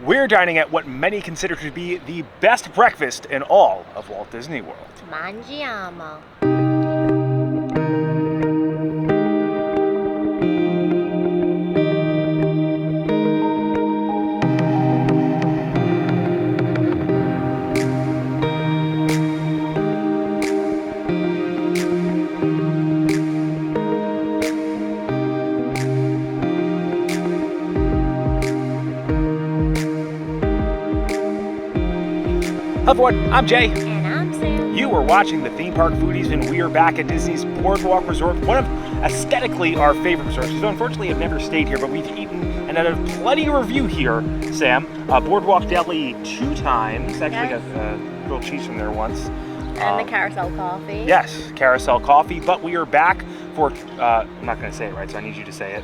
We're dining at what many consider to be the best breakfast in all of Walt Disney World. Mangiamo. Hello everyone, I'm Jay. And I'm Sam. You are watching the Theme Park Foodies, and we are back at Disney's Boardwalk Resort, one of aesthetically our favorite resorts. So unfortunately, I've never stayed here, but we've eaten and had a plenty of review here, Sam. Boardwalk Deli 2 times. Actually got grilled cheese from there once. And the carousel coffee. Yes, carousel coffee, but we are back for, I'm not going to say it right, so I need you to say it.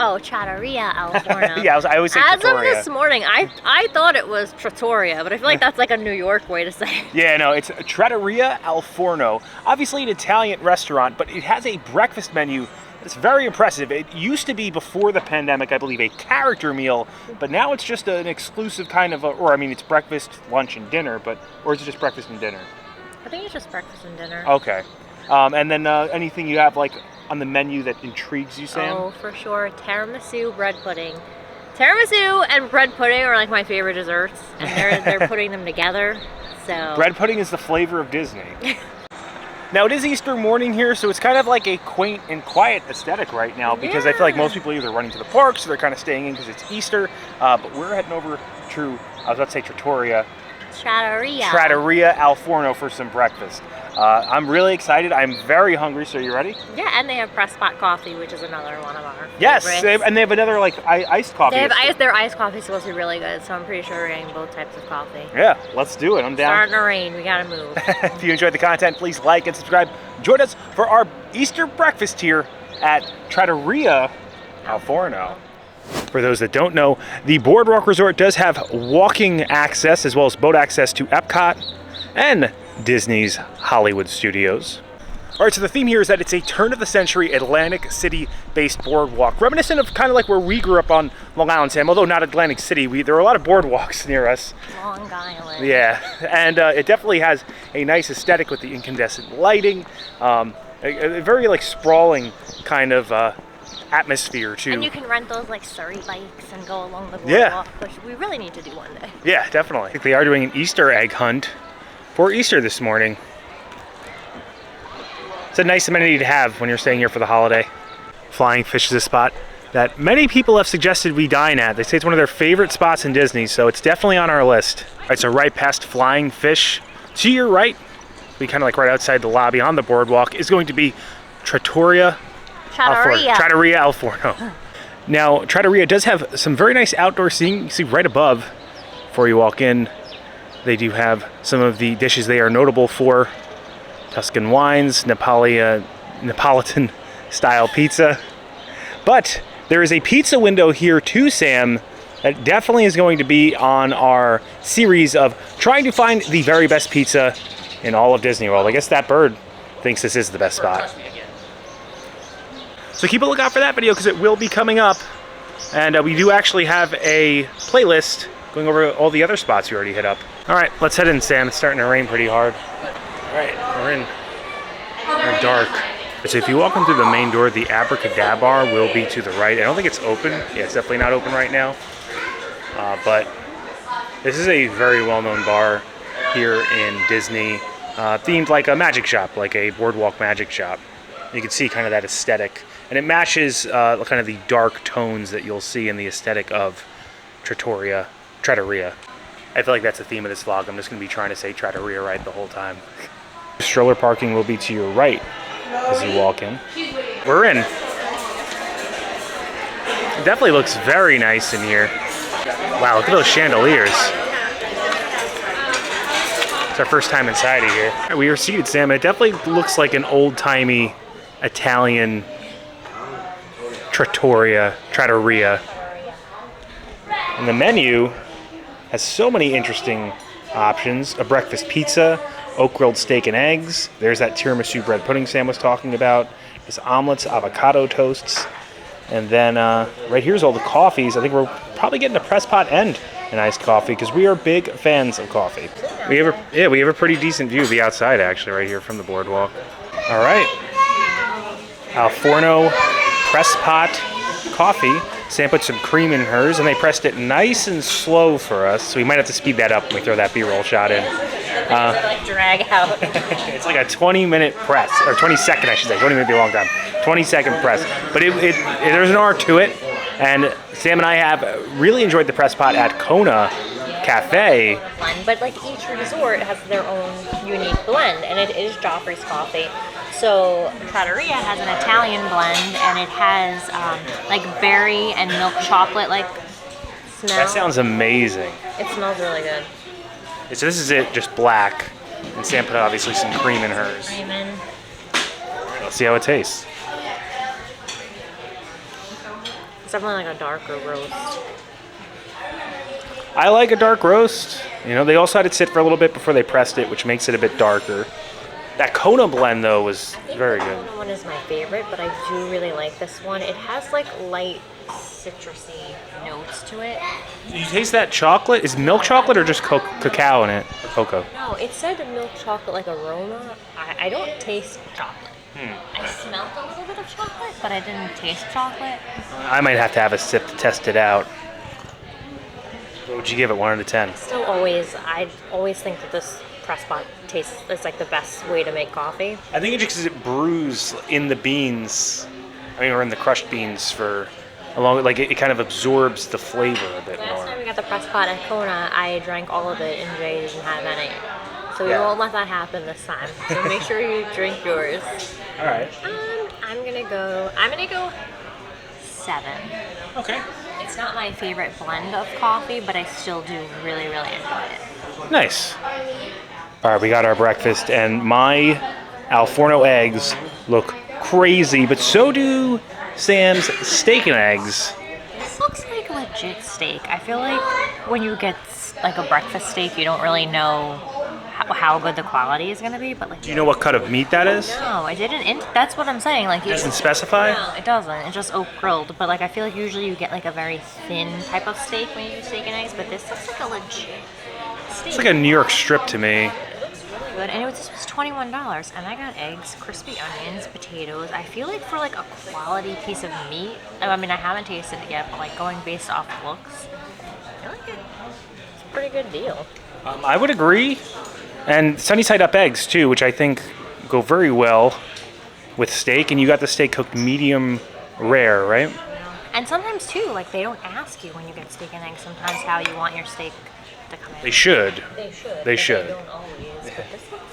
Oh, Trattoria al Forno. Yeah, I always say As Trattoria. of this morning, I thought it was Trattoria, but I feel like that's like a New York way to say it. Yeah, no, it's Trattoria al Forno. Obviously an Italian restaurant, but it has a breakfast menu that's very impressive. It used to be, before the pandemic, I believe, a character meal, but now it's just an exclusive kind of, it's breakfast, lunch, and dinner, or is it just breakfast and dinner? I think it's just breakfast and dinner. Okay. And then anything you have, like, on the menu that intrigues you, Sam? Oh, for sure. Tiramisu Bread Pudding. Tiramisu and bread pudding are like my favorite desserts, and they're putting them together. So Bread pudding is the flavor of Disney. Now, it is Easter morning here, so it's kind of like a quaint and quiet aesthetic right now, because I feel like most people are either running to the park, so they're kind of staying in because it's Easter. But we're heading over to, I was about to say Trattoria al Forno for some breakfast. I'm really excited. I'm very hungry, so you ready? Yeah, and they have press spot coffee, which is another one of our Yes, favorites. and they have another, like, iced coffee. Their iced coffee is supposed to be really good, so I'm pretty sure we're getting both types of coffee. Yeah, let's do it. I'm down. Starting to rain. We gotta move. If you enjoyed the content, please like and subscribe. Join us for our Easter breakfast here at Trattoria al Forno. For those that don't know, the Boardwalk Resort does have walking access as well as boat access to Epcot and Disney's Hollywood Studios. All right, so the theme here is that it's a turn-of-the-century Atlantic City-based boardwalk, reminiscent of kind of like where we grew up on Long Island, Sam. Although not Atlantic City, there are a lot of boardwalks near us. Long Island. Yeah, and it definitely has a nice aesthetic with the incandescent lighting, a very like sprawling kind of atmosphere too. And you can rent those like Surrey bikes and go along the boardwalk, which we really need to do one day. Yeah, definitely. I think they are doing an Easter egg hunt for Easter this morning. It's a nice amenity to have when you're staying here for the holiday. Flying Fish is a spot that many people have suggested we dine at. They say it's one of their favorite spots in Disney, so it's definitely on our list. All right, so right past Flying Fish, to your right, we kind of like right outside the lobby on the boardwalk, is going to be Trattoria al Forno. Now, Trattoria does have some very nice outdoor seating. You can see right above, before you walk in, they do have some of the dishes they are notable for. Tuscan wines, Napolitan style pizza. But there is a pizza window here too, Sam, that definitely is going to be on our series of trying to find the very best pizza in all of Disney World. I guess that bird thinks this is the best spot. So keep a lookout for that video because it will be coming up. And we do actually have a playlist going over all the other spots we already hit up. All right, let's head in, Sam. It's starting to rain pretty hard. All right, we're dark. So if you walk in through the main door, the Abracadabra bar will be to the right. I don't think it's open. Yeah, it's definitely not open right now. But this is a very well-known bar here in Disney, themed like a magic shop, like a boardwalk magic shop. You can see kind of that aesthetic. And it matches kind of the dark tones that you'll see in the aesthetic of Trattoria. I feel like that's the theme of this vlog. I'm just going to be trying to say Trattoria right the whole time. Stroller parking will be to your right as you walk in. We're in. It definitely looks very nice in here. Wow, look at those chandeliers. It's our first time inside of here. We are seated, Sam. It definitely looks like an old-timey Italian Trattoria. And the menu has so many interesting options. A breakfast pizza, oak grilled steak and eggs. There's that tiramisu bread pudding Sam was talking about. There's omelets, avocado toasts. And then right here's all the coffees. I think we're probably getting a press pot and an iced coffee because we are big fans of coffee. We have a pretty decent view of the outside actually right here from the boardwalk. All right, Al Forno press pot coffee. Sam put some cream in hers, and they pressed it nice and slow for us. So we might have to speed that up when we throw that B-roll shot in. Like drag out. It's like a 20-minute press, or 20-second, I should say. Don't even be a long time. 20-second press. But there's an art to it, and Sam and I have really enjoyed the press pot at Kona Cafe. But like each resort has their own unique blend, and it is Joffrey's coffee. So Trattoria has an Italian blend, and it has like berry and milk chocolate like smell. That sounds amazing. It smells really good. So this is it, just black, and Sam put obviously some cream in hers. Cream in. Let's see how it tastes. It's definitely like a darker roast. I like a dark roast. You know, they also had it sit for a little bit before they pressed it, which makes it a bit darker. That Kona blend, though, was very good. The Kona one is my favorite, but I do really like this one. It has like light citrusy notes to it. You taste that chocolate? Is milk chocolate or just cacao in it? Or cocoa? No, it said milk chocolate like aroma. I don't taste chocolate. I smelled a little bit of chocolate, but I didn't taste chocolate. I might have to have a sip to test it out. What would you give it, 1 out of 10? I always think that this press pot tastes is like the best way to make coffee. I think it's just because it brews in the beans, or in the crushed beans for a long, like it kind of absorbs the flavor a bit more. Last time we got the press pot at Kona, I drank all of it and Jay didn't have any. So we Yeah. won't let that happen this time. So make sure you drink yours. All right. I'm gonna go 7. Okay. It's not my favorite blend of coffee, but I still do really, really enjoy it. Nice. All right, we got our breakfast, and my Al Forno eggs look crazy, but so do Sam's steak and eggs. This looks like legit steak. I feel like when you get like a breakfast steak, you don't really know how good the quality is going to be, but like. Do you know what cut of meat that is? No, I didn't. That's what I'm saying. Like, It doesn't specify? No, it doesn't. It's just oak grilled. But like, I feel like usually you get like a very thin type of steak when you do steak and eggs, but this looks like a legit steak. It's like a New York strip to me. It looks really good, and this was $21, and I got eggs, crispy onions, potatoes. I feel like for like a quality piece of meat. I mean, I haven't tasted it yet, but like going based off looks, I feel like it's a pretty good deal. I would agree. And sunny side up eggs too, which I think go very well with steak. And you got the steak cooked medium rare, right? And sometimes too, like they don't ask you when you get steak and eggs sometimes how you want your steak to come in. They should. They should. They but should. They don't always. But this looks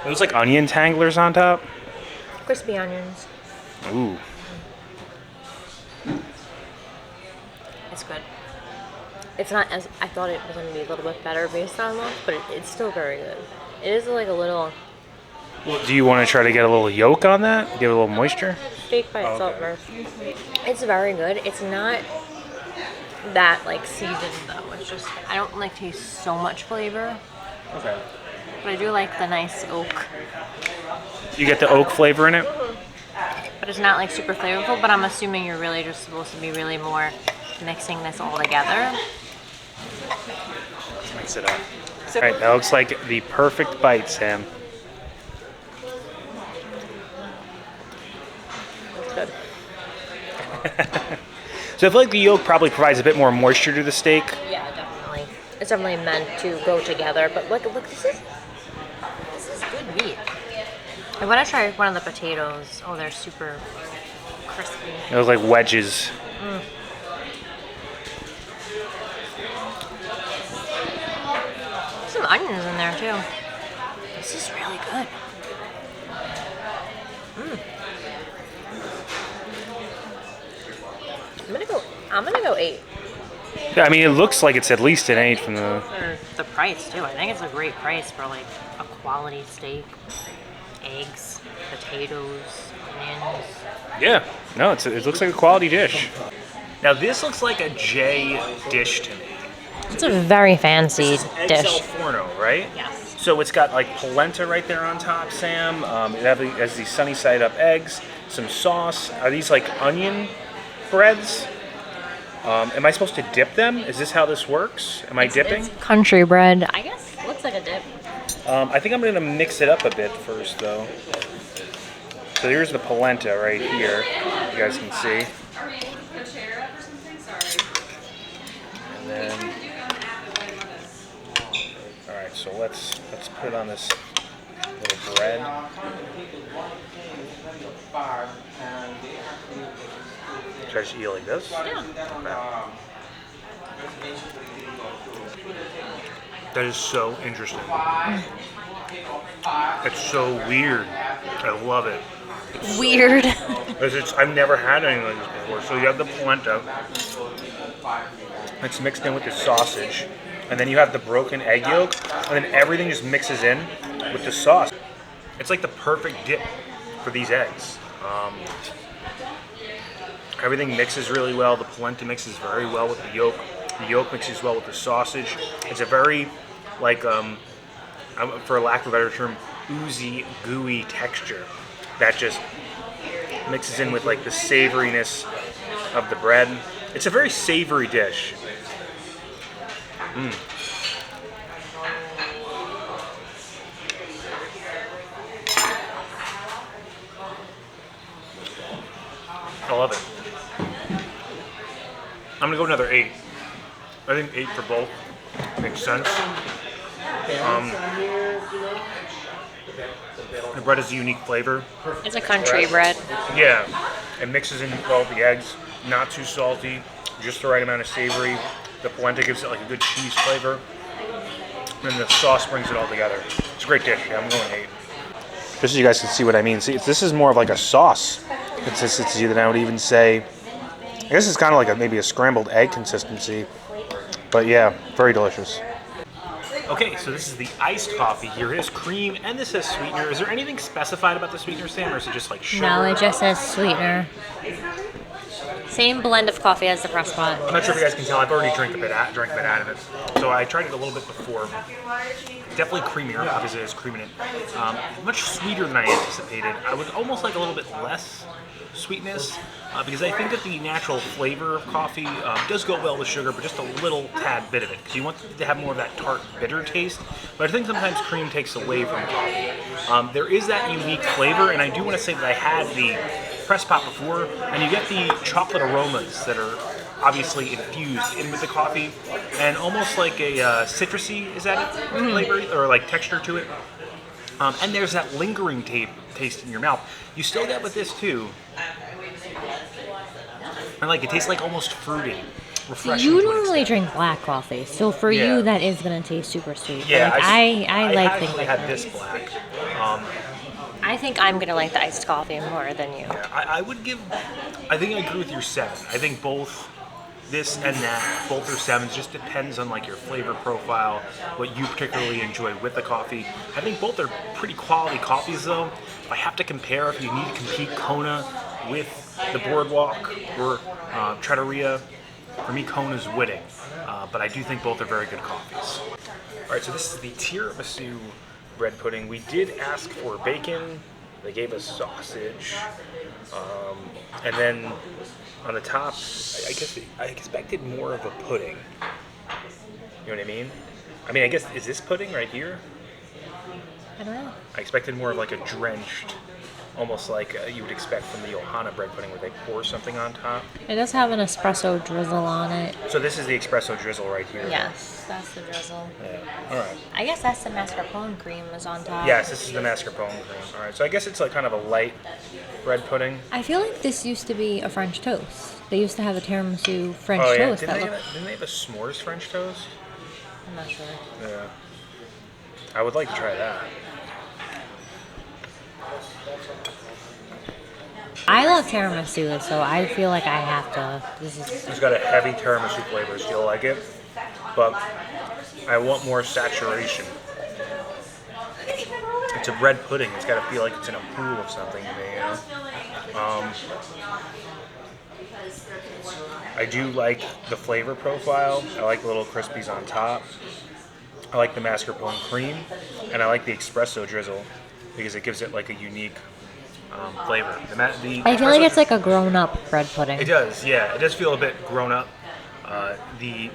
Those like onion tanglers on top. crispy onions. Ooh. It's good. It's not as I thought it was going to be a little bit better based on look, but it's still very good. It is like a little Well, do you want to try to get a little yolk on that? Give it a little moisture? steak by itself first. It's very good. It's not that like seasoned though. It's just I don't like taste so much flavor, Okay. but I do like the nice oak. You get the oak flavor in it? But it's not like super flavorful. But I'm assuming you're really just supposed to be really more mixing this all together. Let's mix it up. All right, that looks like the perfect bite, Sam. That's good. So I feel like the yolk probably provides a bit more moisture to the steak. Yeah, definitely. It's definitely meant to go together. But look, this is good meat. I want to try one of the potatoes. Oh, they're super crispy. It looks like wedges. Some onions in there too. This is really good. I'm gonna go 8 Yeah, I mean, it looks like it's at least an 8 from the... for the price too. I think it's a great price for like a quality steak, eggs, potatoes, onions. Yeah, no, it looks like a quality dish. Now this looks like a J dish to me. It's a very fancy Eggs Al dish. Forno, right? Yes. So it's got like polenta right there on top, Sam. It has these sunny side up eggs, some sauce. Are these like onion breads. Am I supposed to dip them? Is this how this works? Am I dipping? It's country bread. I guess it looks like a dip. I think I'm going to mix it up a bit first, though. So here's the polenta right here. You guys can see. And then, all right. So let's put it on this little bread. Should I just eat like this? Yeah. Okay. That is so interesting. It's so weird. I love it. Weird. I've never had anything like this before. So you have the polenta. It's mixed in with the sausage. And then you have the broken egg yolk. And then everything just mixes in with the sauce. It's like the perfect dip for these eggs. Everything mixes really well. The polenta mixes very well with the yolk. The yolk mixes well with the sausage. It's a very, like, for lack of a better term, oozy, gooey texture that just mixes in with like the savoriness of the bread. It's a very savory dish. I love it. I'm gonna go another 8. I think 8 for both makes sense. The bread is a unique flavor. It's a country bread. Yeah, it mixes in well with the eggs. Not too salty, just the right amount of savory. The polenta gives it like a good cheese flavor. And then the sauce brings it all together. It's a great dish. Yeah, I'm going 8. Just so you guys can see what I mean. See, this is more of like a sauce consistency than I would even say. I guess it's kind of like maybe a scrambled egg consistency. But yeah, very delicious. Okay, so this is the iced coffee here. It has cream and this has sweetener. Is there anything specified about the sweetener, Sam, or is it just like sugar? No, it just says sweetener. Same blend of coffee as the press pot. I'm not sure if you guys can tell. I've already drank a bit out of it. So I tried it a little bit before. Definitely creamier. Obviously, there's cream in it. Much sweeter than I anticipated. I would almost like a little bit less sweetness because I think that the natural flavor of coffee does go well with sugar, but just a little tad bit of it because you want to have more of that tart, bitter taste. But I think sometimes cream takes away from coffee. There is that unique flavor, and I do want to say that I had the press pot before, and you get the chocolate aromas that are obviously infused in with the coffee, and almost like a citrusy, is that it, flavor or like texture to it. And there's that lingering taste in your mouth. You still get with this too. And like it tastes like almost fruity, refreshing. You normally drink black coffee, so for you that is gonna taste super sweet. Yeah, like, I like things like had that. this black. I think I'm gonna like the iced coffee more than you. Yeah, I think I agree with your 7. I think both this and that, both are 7s. Just depends on like your flavor profile, what you particularly enjoy with the coffee. I think both are pretty quality coffees though. If I have to compare, if you need to compete Kona with the Boardwalk or Trattoria, for me Kona's winning. But I do think both are very good coffees. All right, so this is the Tiramisu Bread Pudding. We did ask for bacon. They gave us sausage. And then on the top, I expected more of a pudding. You know what I mean? I guess, is this pudding right here? I don't know. I expected more of like a drenched, almost like you would expect from the Ohana bread pudding where they pour something on top. It does have an espresso drizzle on it. So this is the espresso drizzle right here. Yes, that's the drizzle. Yeah. All right. I guess that's the mascarpone cream is on top. Yes, this is the mascarpone cream. All right. So I guess it's like kind of a light bread pudding. I feel like this used to be a French toast. They used to have a tiramisu French Oh yeah. toast. Didn't they have a s'mores French toast? I'm not sure. Yeah. I would like to try that. I love tiramisu, so I feel like I have to. It's got a heavy tiramisu flavor. Still like it, but I want more saturation. It's a bread pudding. It's got to feel like it's in a pool of something to me, you know? I do like the flavor profile. I like the little crispies on top. I like the mascarpone cream, and I like the espresso drizzle because it gives it like a unique flavor. I feel like it's like a grown-up bread pudding. It does, yeah. It does feel a bit grown up. The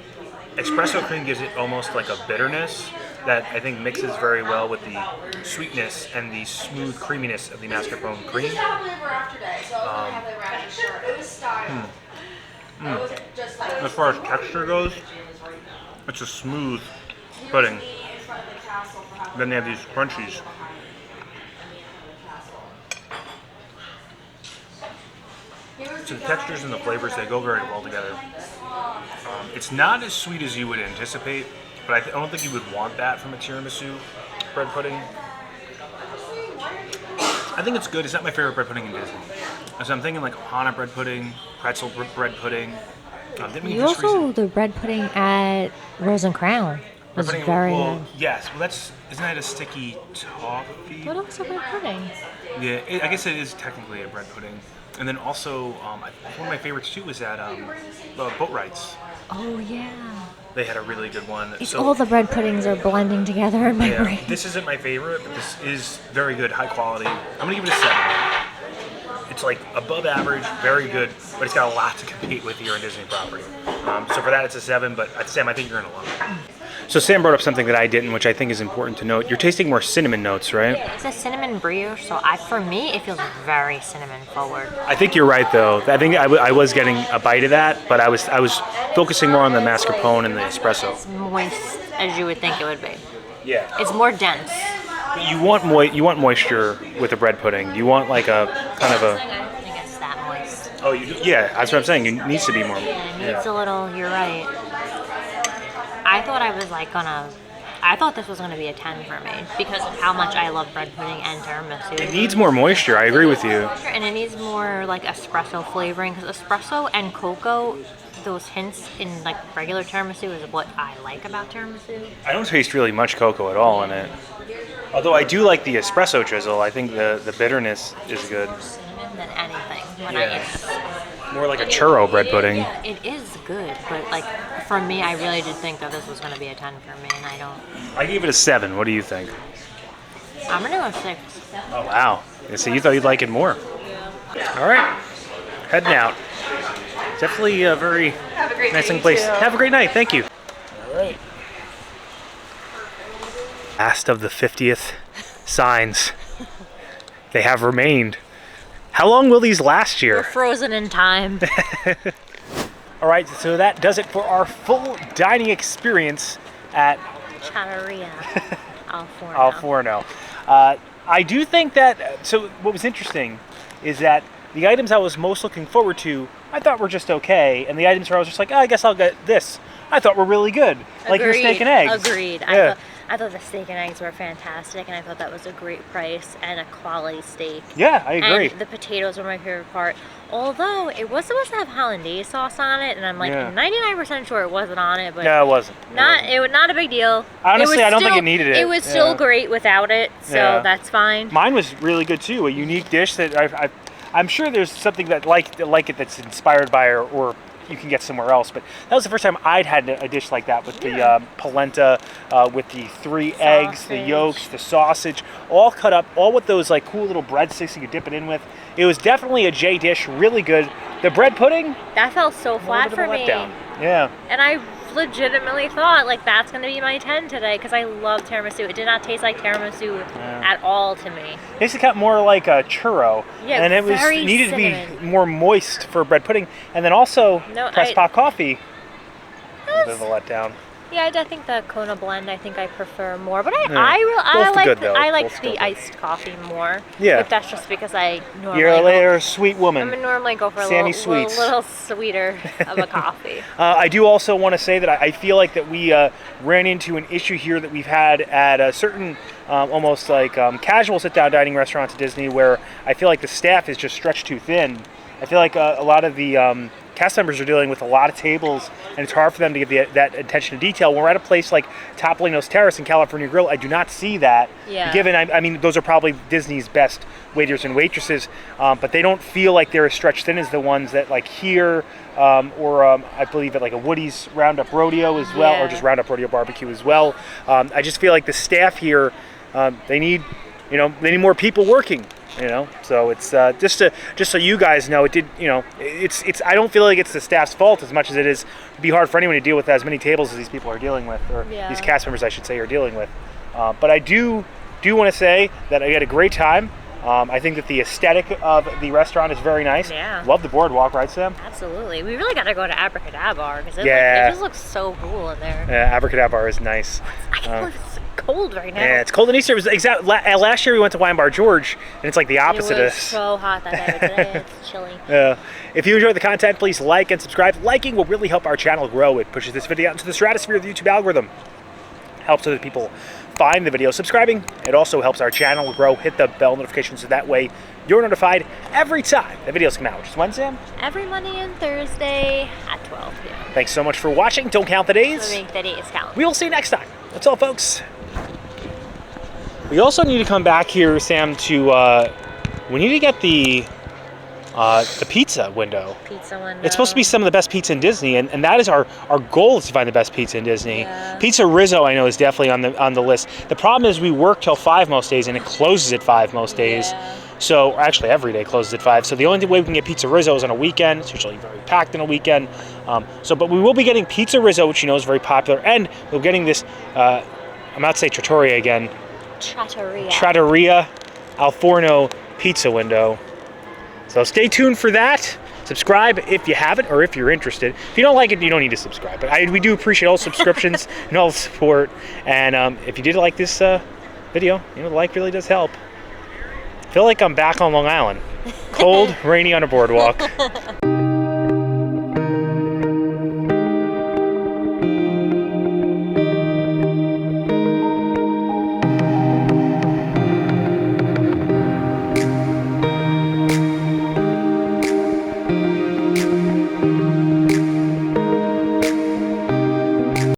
espresso cream gives it almost like a bitterness that I think mixes very well with the sweetness and the smooth creaminess of the mascarpone cream. As far as texture goes, it's a smooth pudding. Then they have these crunchies. So the textures and the flavors, they go very well together. It's not as sweet as you would anticipate, but I don't think you would want that from a tiramisu bread pudding. I think it's good. It's not my favorite bread pudding in Disney. So I'm thinking like Ohana bread pudding, pretzel bread pudding. The bread pudding at Rose and Crown was very good. Yes, well isn't that a sticky toffee? What else is bread pudding? Yeah, I guess it is technically a bread pudding. And then also, one of my favorites too was at Boat Rides. Oh yeah. They had a really good one. All the bread puddings are blending together in my brain. This isn't my favorite, but this is very good, high quality. I'm gonna give it a 7. It's like above average, very good, but it's got a lot to compete with here in Disney property. So for that, it's a 7. But Sam, I think you're gonna love it. So Sam brought up something that I didn't, which I think is important to note. You're tasting more cinnamon notes, right? Yeah, it's a cinnamon brioche, so for me, it feels very cinnamon forward. I think you're right, though. I think I was getting a bite of that, but I was focusing more on the mascarpone and the espresso. It's moist, as you would think it would be. Yeah. It's more dense. You want moisture with a bread pudding. You want like a kind of a. I don't think it's that moist. Oh, yeah. That's what I'm saying. It needs to be more. Yeah, it needs a little. You're right. I thought this was gonna be a 10 for me because of how much I love bread pudding and tiramisu. It needs more moisture. I agree with you. And it needs more like espresso flavoring because espresso and cocoa, those hints in like regular tiramisu is what I like about tiramisu. I don't taste really much cocoa at all in it. Although I do like the espresso drizzle. I think the bitterness is good. More cinnamon than anything when I eat this. More like a churro bread pudding. Yeah, it is good, but like for me, I really did think that this was going to be a 10 for me, and I don't. I gave it a 7. What do you think? I'm going to go 6. Oh, wow. So you thought you'd like it more. All right. Heading out. Definitely a very nice place. Have a great night. Thank you. All right. Last of the 50th signs. They have remained. How long will these last here? We're frozen in time. All right, so that does it for our full dining experience at Trattoria al Forno. Al Forno. I do think that, so what was interesting is that the items I was most looking forward to, I thought were just okay, and the items where I was just like, oh, I guess I'll get this, I thought were really good. Like your steak and eggs. Agreed. Yeah. I thought the steak and eggs were fantastic, and I thought that was a great price and a quality steak. Yeah, I agree. And the potatoes were my favorite part. Although it was supposed to have hollandaise sauce on it, and I'm like 99% sure it wasn't on it. But no, it wasn't. It was not a big deal. Honestly, I don't think it needed it. It was still great without it, so that's fine. Mine was really good too. A unique dish that I'm sure there's something that like it that's inspired by or you can get somewhere else, but that was the first time I'd had a dish like that with the polenta, with the 3 eggs, the yolks, the sausage, all cut up, all with those like cool little breadsticks you could dip it in with. It was definitely a J dish, really good. The bread pudding, that felt so flat for me. Yeah. And I legitimately thought like that's gonna be my 10 today because I love tiramisu. It did not taste like tiramisu at all to me. It tasted kind of more like a churro, and it needed to be more moist for bread pudding, and then also pressed pot coffee. A little bit of a letdown. Yeah, I think the Kona blend I prefer more, but I like the iced coffee more. Yeah. If that's just because I normally You're a sweet woman. I normally go for a little sweeter of a coffee. I do also want to say that I feel like that we ran into an issue here that we've had at a certain almost like casual sit-down dining restaurants at Disney where I feel like the staff is just stretched too thin. I feel like a lot of the cast members are dealing with a lot of tables, and it's hard for them to give that attention to detail. When we're at a place like Topolino's Terrace and California Grill, I do not see that. Yeah. Given, I mean, those are probably Disney's best waiters and waitresses, but they don't feel like they're as stretched thin as the ones that like here, or I believe at like a Woody's Roundup Rodeo as well, or just Roundup Rodeo Barbecue as well. I just feel like the staff here, they need more people working. You know, so it's just so you guys know, it did. You know, it's. I don't feel like it's the staff's fault as much as it is. It'd be hard for anyone to deal with as many tables as these people are dealing with, or these cast members, I should say, are dealing with. But I do want to say that I had a great time. I think that the aesthetic of the restaurant is very nice. Yeah. Love the boardwalk, right, Sam? Absolutely. We really got to go to Abracadabra because it just looks so cool in there. Yeah, Abracadabra is nice. I can't believe it's cold right now. Yeah, it's cold in Easter. It was last year we went to Wine Bar George, and it's like the opposite. It was so hot that day. Today it's chilly. If you enjoyed the content, please like and subscribe. Liking will really help our channel grow. It pushes this video out into the stratosphere of the YouTube algorithm. Helps other people find the video. Subscribing, it also helps our channel grow. Hit the bell notification so that way you're notified every time the videos come out. Which is when, Sam? Every Monday and Thursday at 12 p.m. Thanks so much for watching. Don't count the days. So make the days count. We will see you next time. That's all, folks. We also need to come back here, Sam, to we need to get the pizza window. Pizza window. It's supposed to be some of the best pizza in Disney, and that is our goal, is to find the best pizza in Disney. Yeah. Pizza Rizzo, I know, is definitely on the list. The problem is we work till 5 most days, and it closes at 5 most days. Yeah. So actually, every day closes at 5. So the only way we can get Pizza Rizzo is on a weekend. It's usually very packed on a weekend. But we will be getting Pizza Rizzo, which you know is very popular, and we're getting this. I'm about to say Trattoria again. Trattoria al Forno pizza window. So stay tuned for that. Subscribe if you haven't, or if you're interested. If you don't like it, you don't need to subscribe. But we do appreciate all subscriptions and all the support. And if you did like this video, you know, the like really does help. I feel like I'm back on Long Island. Cold, rainy on a boardwalk.